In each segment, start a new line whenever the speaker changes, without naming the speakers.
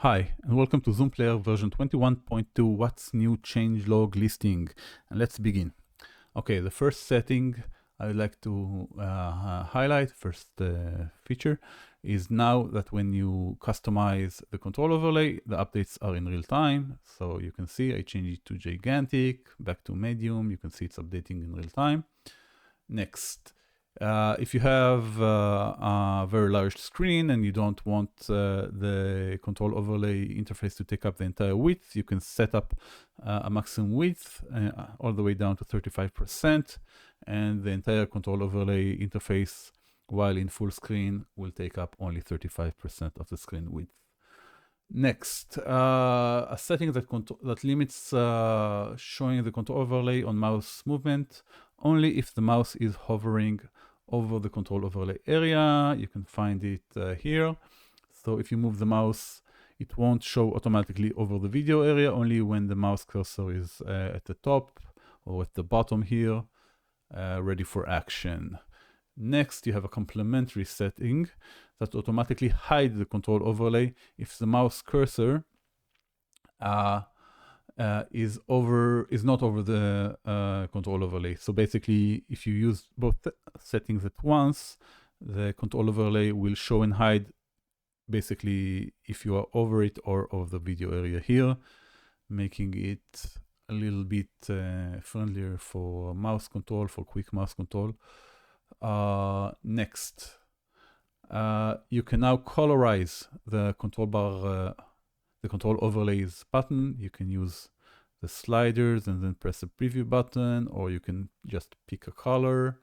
Hi, and welcome to Zoom Player version 21.2 What's New Changelog listing. And let's begin. Okay, the first setting I would like to highlight, first feature, is now that when you customize the control overlay, the updates are in real time. So you can see I changed it to gigantic, back to medium. You can see it's updating in real time. Next. If you have a very large screen and you don't want the control overlay interface to take up the entire width, you can set up a maximum width all the way down to 35%, and the entire control overlay interface, while in full screen, will take up only 35% of the screen width. Next, a setting that limits showing the control overlay on mouse movement only if the mouse is hovering over the control overlay area. You can find it here. So if you move the mouse, it won't show automatically over the video area, only when the mouse cursor is at the top or at the bottom here, ready for action. Next, you have a complementary setting that automatically hides the control overlay if the mouse cursor is not over the control overlay. So basically, if you use both settings at once, the control overlay will show and hide basically if you are over it or over the video area here, making it a little bit friendlier for mouse control, for quick mouse control. Next, you can now colorize the control bar, the control overlays button. You can use the sliders and then press the preview button, or you can just pick a color,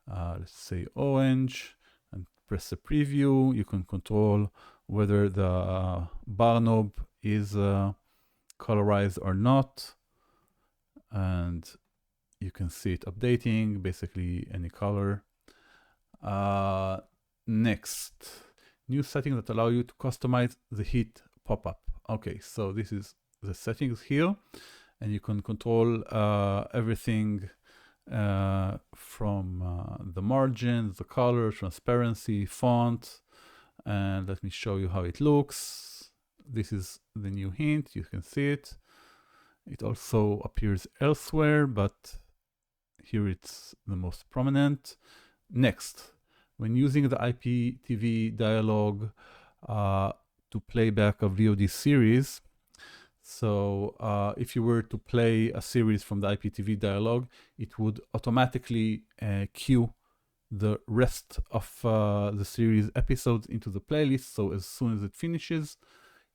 let's say orange, and press the preview. You can control whether the bar knob is colorized or not, and you can see it updating, basically any color. Next, new settings that allow you to customize the heat pop-up. Okay, so this is the settings here, and you can control everything from the margins, the color, transparency, font, and let me show you how it looks. This is the new hint, you can see it. It also appears elsewhere, but here it's the most prominent. Next, when using the IPTV dialog to play back a VOD series, so if you were to play a series from the IPTV dialog, it would automatically queue the rest of the series episodes into the playlist. So as soon as it finishes,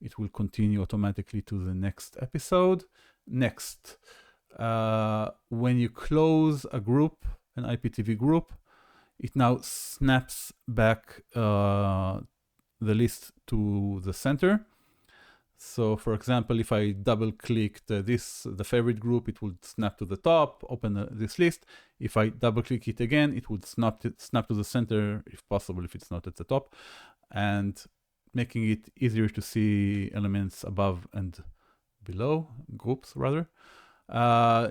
it will continue automatically to the next episode. Next, when you close a group, an IPTV group, it now snaps back the list to the center. So for example, if I double clicked the favorite group, it would snap to the top, open this list. If I double click it again, it would snap to the center, if possible, if it's not at the top, and making it easier to see elements above and below, groups rather.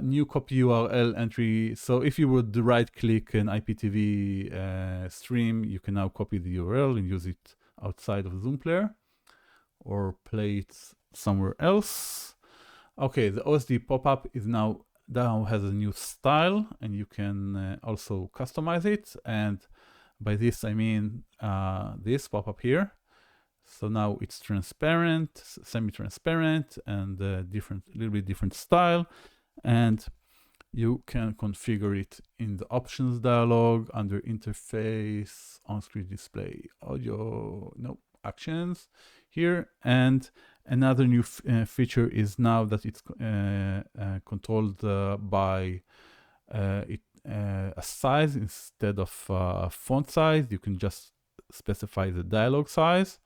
New copy URL entry. So if you would right click an IPTV stream, you can now copy the URL and use it outside of Zoom Player or play it somewhere else. Okay, the OSD pop-up is now has a new style, and you can also customize it. And by this I mean this pop-up here. So now it's transparent, semi-transparent, and little bit different style. And you can configure it in the options dialog under interface, on-screen display, audio, no, actions here. And another new feature is now that it's controlled by a size instead of font size. You can just specify the dialog size.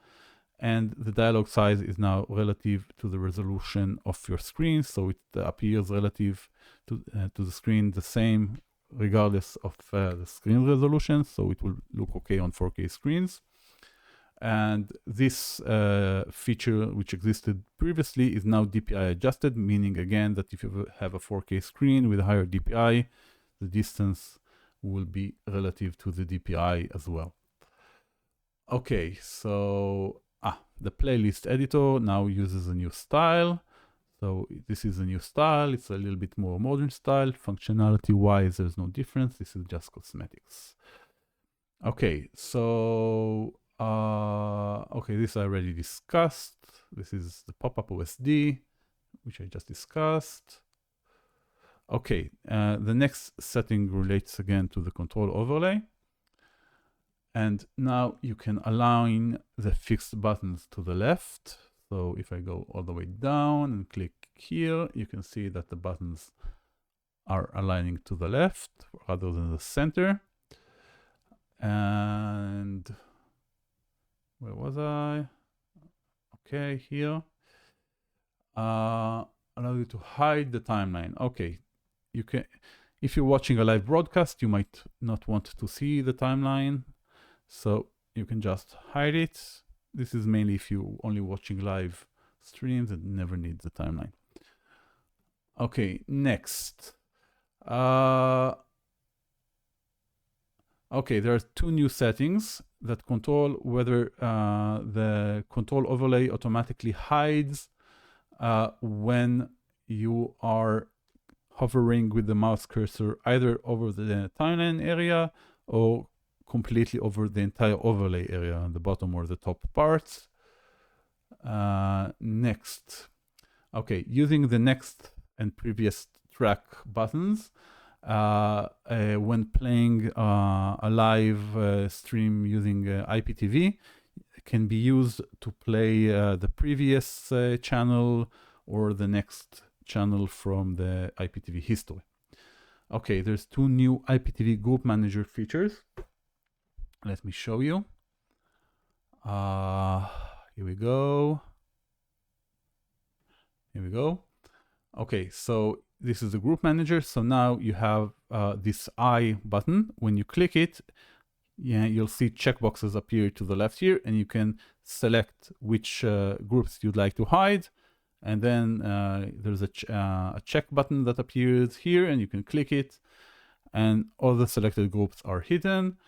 And the dialog size is now relative to the resolution of your screen, so it appears relative to the screen the same regardless of the screen resolution, so it will look okay on 4K screens. And this feature, which existed previously, is now DPI adjusted, meaning again that if you have a 4K screen with a higher DPI, the distance will be relative to the DPI as well. Okay, so the playlist editor now uses a new style. So this is a new style. It's a little bit more modern style. Functionality wise, there's no difference. This is just cosmetics. Okay, so okay, this I already discussed. This is the pop-up OSD, which I just discussed. Okay, the next setting relates again to the control overlay. And now you can align the fixed buttons to the left. So if I go all the way down and click here, you can see that the buttons are aligning to the left rather than the center. And where was I? Okay, here. Allow you to hide the timeline. Okay, you can, if you're watching a live broadcast, you might not want to see the timeline. So you can just hide it. This is mainly if you're only watching live streams and never need the timeline. Okay, next. Okay, there are two new settings that control whether the control overlay automatically hides when you are hovering with the mouse cursor either over the timeline area or completely over the entire overlay area on the bottom or the top parts. Next. Okay, using the next and previous track buttons, when playing a live stream using IPTV, can be used to play the previous channel or the next channel from the IPTV history. Okay, there's two new IPTV group manager features. Let me show you. Here we go. Here we go. Okay, so this is the group manager. So now you have this I button. When you click it, yeah, you'll see checkboxes appear to the left here, and you can select which groups you'd like to hide. And then there's a check button that appears here, and you can click it, and all the selected groups are hidden.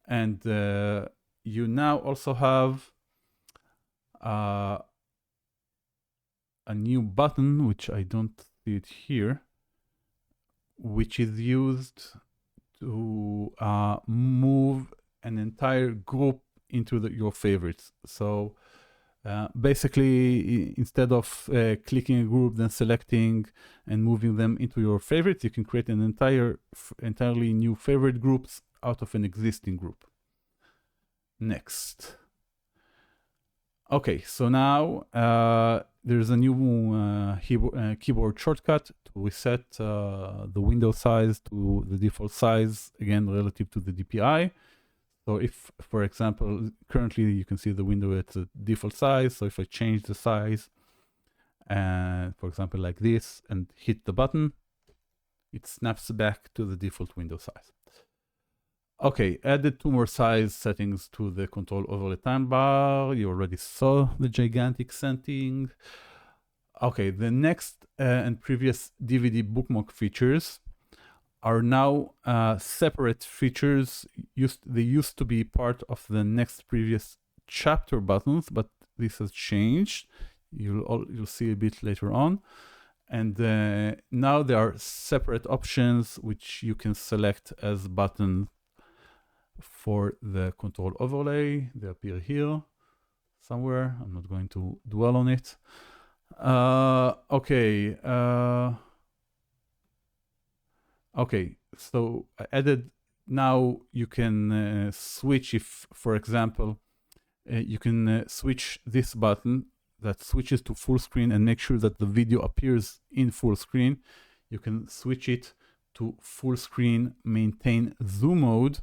And you now also have a new button, which I don't see it here, which is used to move an entire group into your favorites. So basically, instead of clicking a group, then selecting and moving them into your favorites, you can create an entirely new favorite groups out of an existing group. Next. Okay, so now there's a new keyboard shortcut to reset the window size to the default size, again, relative to the DPI. So if, for example, currently you can see the window at the default size. So if I change the size, for example, like this, and hit the button, it snaps back to the default window size. Okay, added two more size settings to the control overlay time bar. You already saw the gigantic setting. Okay, the next and previous DVD bookmark features are now separate features. They used to be part of the next previous chapter buttons, but this has changed. You'll see a bit later on. And now there are separate options which you can select as buttons for the control overlay. They appear here somewhere. I'm not going to dwell on it. Okay. Okay, so I added, now you can switch if, for example, you can switch this button that switches to full screen and make sure that the video appears in full screen. You can switch it to full screen, maintain zoom mode,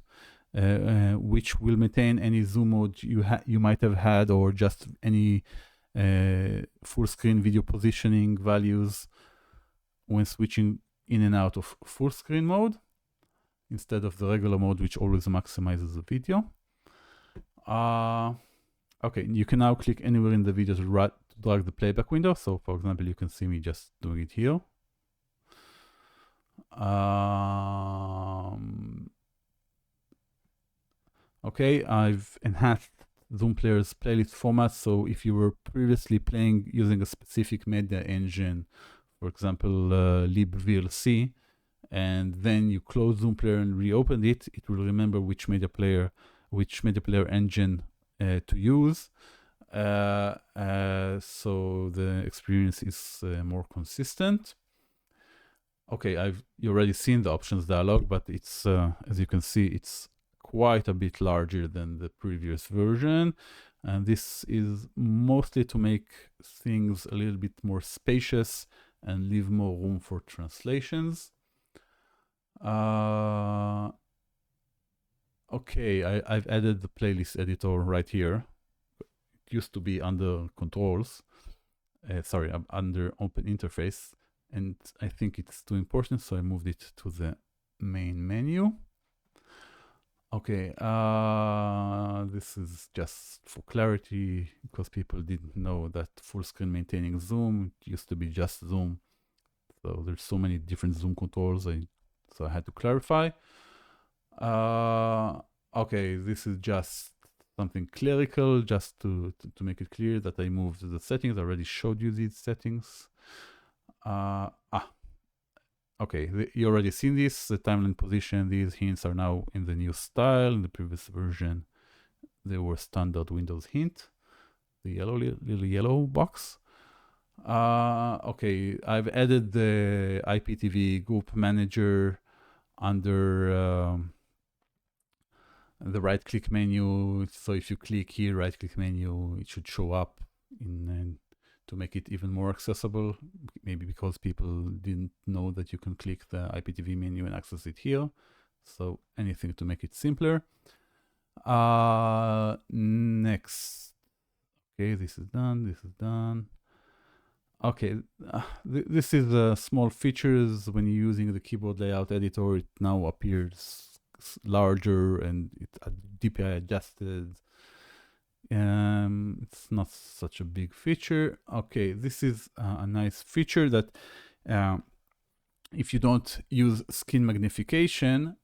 which will maintain any zoom mode you might have had, or just any full screen video positioning values when switching in and out of full screen mode, instead of the regular mode, which always maximizes the video. Okay, you can now click anywhere in the video to drag the playback window. So for example, you can see me just doing it here. Okay, I've enhanced Zoom Player's playlist format. So if you were previously playing using a specific media engine, for example, libVLC, and then you close Zoom Player and reopen it, it will remember which media player engine to use. So the experience is more consistent. Okay, you already seen the options dialog, but it's as you can see, it's quite a bit larger than the previous version. And this is mostly to make things a little bit more spacious and leave more room for translations. Okay, I've added the playlist editor right here. It used to be under controls. Sorry, under open interface. And I think it's too important, so I moved it to the main menu. Okay, this is just for clarity, because people didn't know that full screen maintaining Zoom, it used to be just Zoom. So there's so many different Zoom controls, so I had to clarify. Okay, this is just something clerical, just to make it clear that I moved the settings. I already showed you these settings. Okay, you already seen this, the timeline position. These hints are now in the new style. In the previous version, they were standard Windows hint, the little yellow box. Okay, I've added the IPTV group manager under the right-click menu. So if you click here, right-click menu, it should show up to make it even more accessible, maybe because people didn't know that you can click the IPTV menu and access it here. So anything to make it simpler. Next. Okay, this is done, this is done. Okay, this is small features. When you're using the keyboard layout editor, it now appears larger and it's DPI adjusted. It's not such a big feature. Okay, this is a nice feature that if you don't use skin magnification,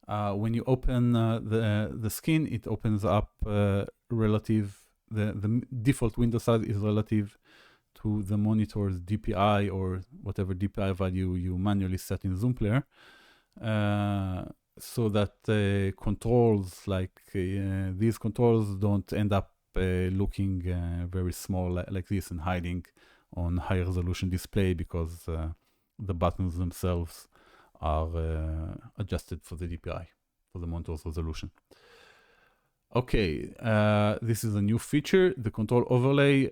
when you open the skin, it opens up relative, the default window size is relative to the monitor's DPI or whatever DPI value you manually set in Zoom Player. So that controls like these controls don't end up looking very small like this and hiding on high resolution display, because the buttons themselves are adjusted for the DPI, for the monitor's resolution. Okay, this is a new feature. The control overlay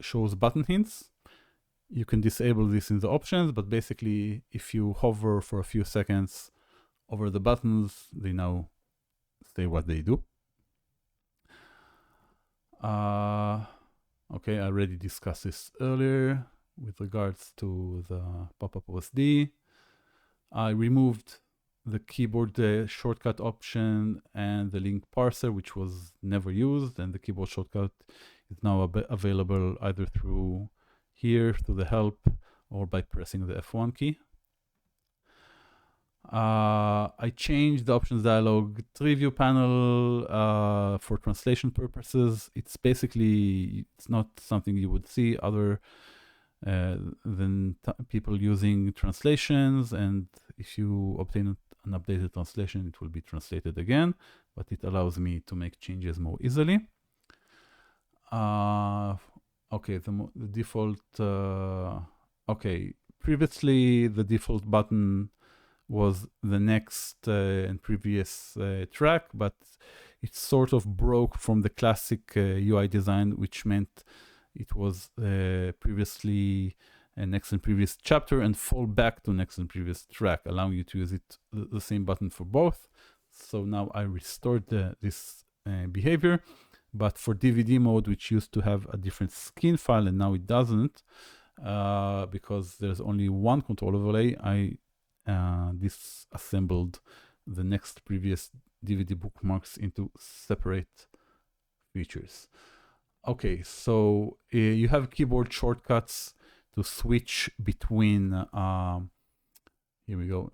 shows button hints. You can disable this in the options, but basically if you hover for a few seconds over the buttons, they now say what they do. Okay, I already discussed this earlier with regards to the pop-up OSD. I removed the keyboard shortcut option and the link parser, which was never used, and the keyboard shortcut is now available either through here, through the help, or by pressing the F1 key. I changed the options dialog tree view panel for translation purposes. It's basically, it's not something you would see other than people using translations, and if you obtain an updated translation, it will be translated again, but it allows me to make changes more easily. Okay, the default, okay, previously the default button was the next and previous track, but it sort of broke from the classic UI design, which meant it was previously a next and previous chapter and fall back to next and previous track, allowing you to use it the same button for both. So now I restored this behavior, but for DVD mode, which used to have a different skin file and now it doesn't, because there's only one control overlay, I disassembled the next previous DVD bookmarks into separate features. Okay, so you have keyboard shortcuts to switch between, here we go,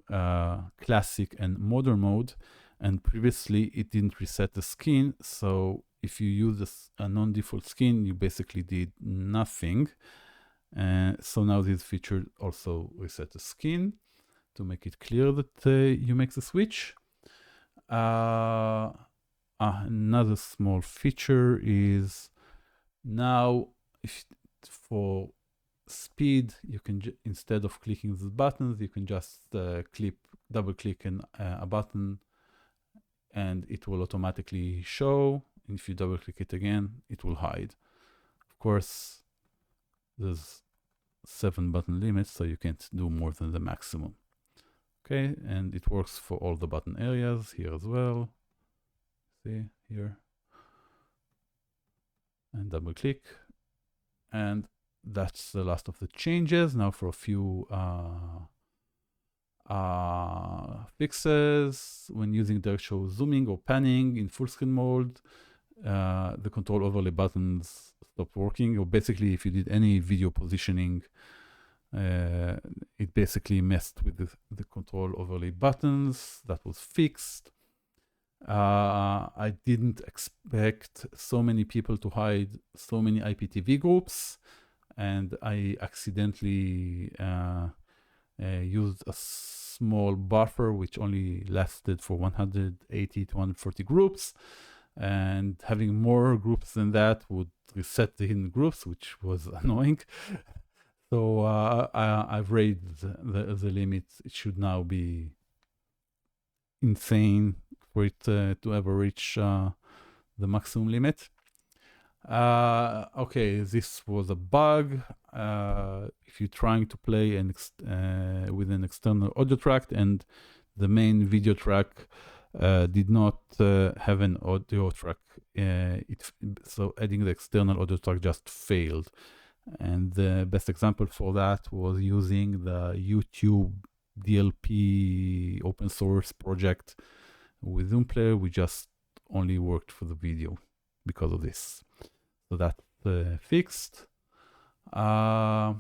classic and modern mode. And previously it didn't reset the skin. So if you use a non-default skin, you basically did nothing. So now this feature also reset the skin to make it clear that you make the switch. Another small feature is now for speed, you can instead of clicking the buttons, you can just double click a button and it will automatically show. And if you double click it again, it will hide. Of course, there's 7 button limits, so you can't do more than the maximum. Okay, and it works for all the button areas here as well. See here, and double click, and that's the last of the changes. Now for a few fixes. When using direct show zooming or panning in full screen mode, the control overlay buttons stopped working, or basically if you did any video positioning, it basically messed with the control overlay buttons. That was fixed. I didn't expect so many people to hide so many IPTV groups, and I accidentally used a small buffer which only lasted for 180 to 140 groups, and having more groups than that would reset the hidden groups, which was annoying. So I've raised the limit. It should now be insane for it to ever reach the maximum limit. Okay, this was a bug. If you're trying to play with an external audio track and the main video track did not have an audio track, so adding the external audio track just failed. And the best example for that was using the YouTube DLP open source project with Zoom Player. We just only worked for the video because of this. So that's fixed. Yeah,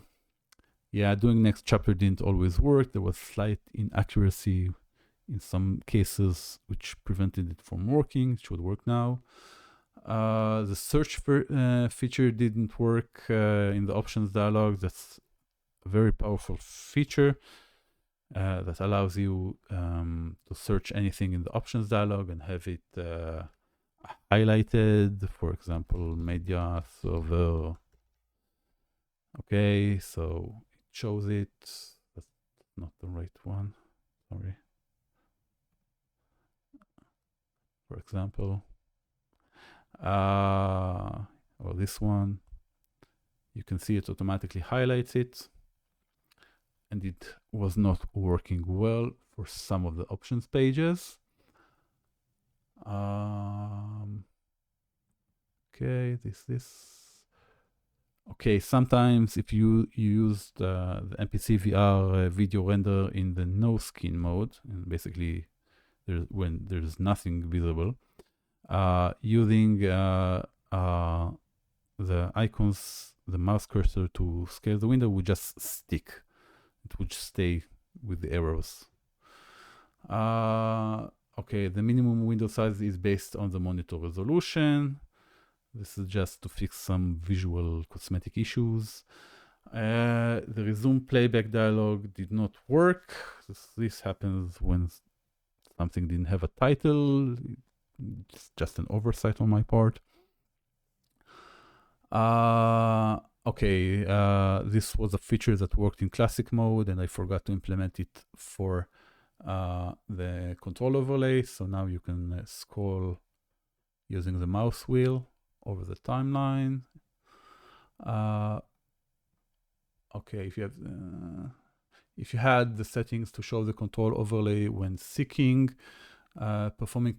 doing next chapter didn't always work. There was slight inaccuracy in some cases, which prevented it from working. It should work now. The search feature didn't work in the options dialog. That's a very powerful feature that allows you to search anything in the options dialog and have it highlighted. For example, media server. Okay, so it shows it. That's not the right one. Sorry. For example, or this one, you can see it automatically highlights it, and it was not working well for some of the options pages. Okay, this. Okay, sometimes if you use the MPC VR video render in the no skin mode, and basically when there's nothing visible, using the icons, the mouse cursor to scale the window would just stick. It would stay with the arrows. Okay, the minimum window size is based on the monitor resolution. This is just to fix some visual cosmetic issues. The resume playback dialog did not work. This happens when something didn't have a title. It's just an oversight on my part. Okay, this was a feature that worked in classic mode, and I forgot to implement it for the control overlay. So now you can scroll using the mouse wheel over the timeline. Okay, if you had the settings to show the control overlay when seeking, performing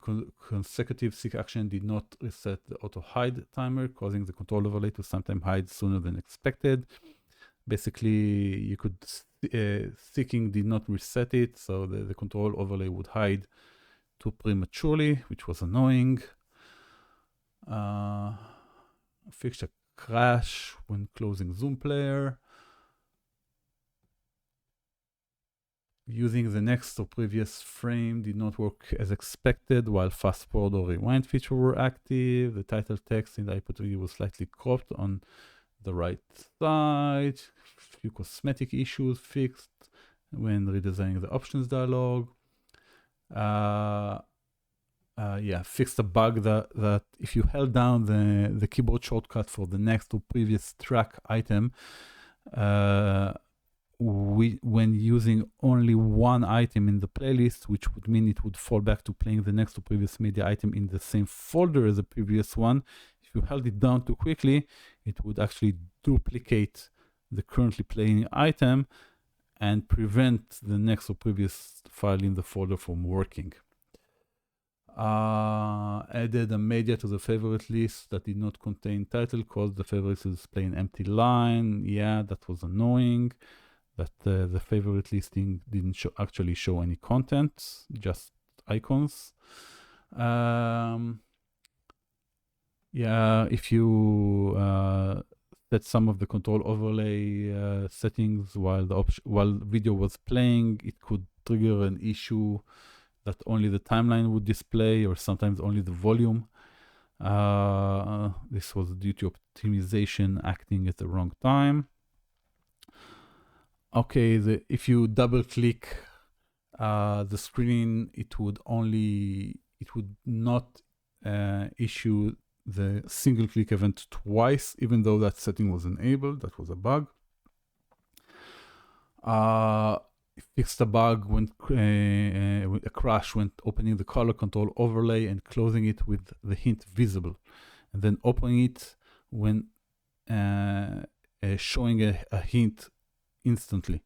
consecutive seek action did not reset the auto hide timer, causing the control overlay to sometimes hide sooner than expected. Basically, you could seeking did not reset it, so the control overlay would hide too prematurely, which was annoying. Fixed a crash when closing Zoom Player. Using the next or previous frame did not work as expected while fast forward or rewind feature were active. The title text in the IPTV was slightly cropped on the right side. Few cosmetic issues fixed when redesigning the options dialog. Fixed a bug that if you held down the keyboard shortcut for the next or previous track item, when using only one item in the playlist, which would mean it would fall back to playing the next or previous media item in the same folder as the previous one. If you held it down too quickly, it would actually duplicate the currently playing item and prevent the next or previous file in the folder from working. Added a media to the favorite list that did not contain title, caused the favorites to display an empty line. Yeah, that was annoying. That the favorite listing didn't actually show any content, just icons. If you set some of the control overlay settings while video was playing, it could trigger an issue that only the timeline would display, or sometimes only the volume. This was due to optimization acting at the wrong time. Okay, if you double click the screen, it would not issue the single click event twice, even though that setting was enabled. That was a bug. It fixed a bug when a crash when opening the color control overlay and closing it with the hint visible, and then opening it when showing a hint instantly.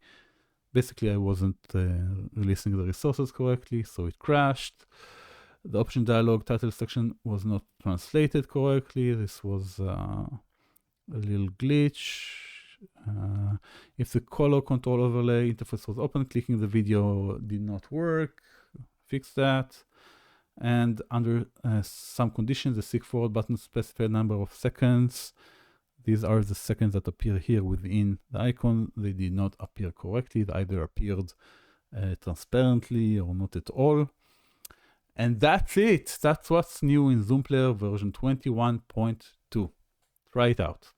Basically, I wasn't releasing the resources correctly, so it crashed. The option dialog title section was not translated correctly. This was a little glitch. If the color control overlay interface was open, clicking the video did not work. Fix that. And under some conditions, the seek forward button specified a number of seconds. These are the seconds that appear here within the icon. They did not appear correctly. They either appeared transparently or not at all. And that's it. That's what's new in Zoom Player version 21.2. Try it out.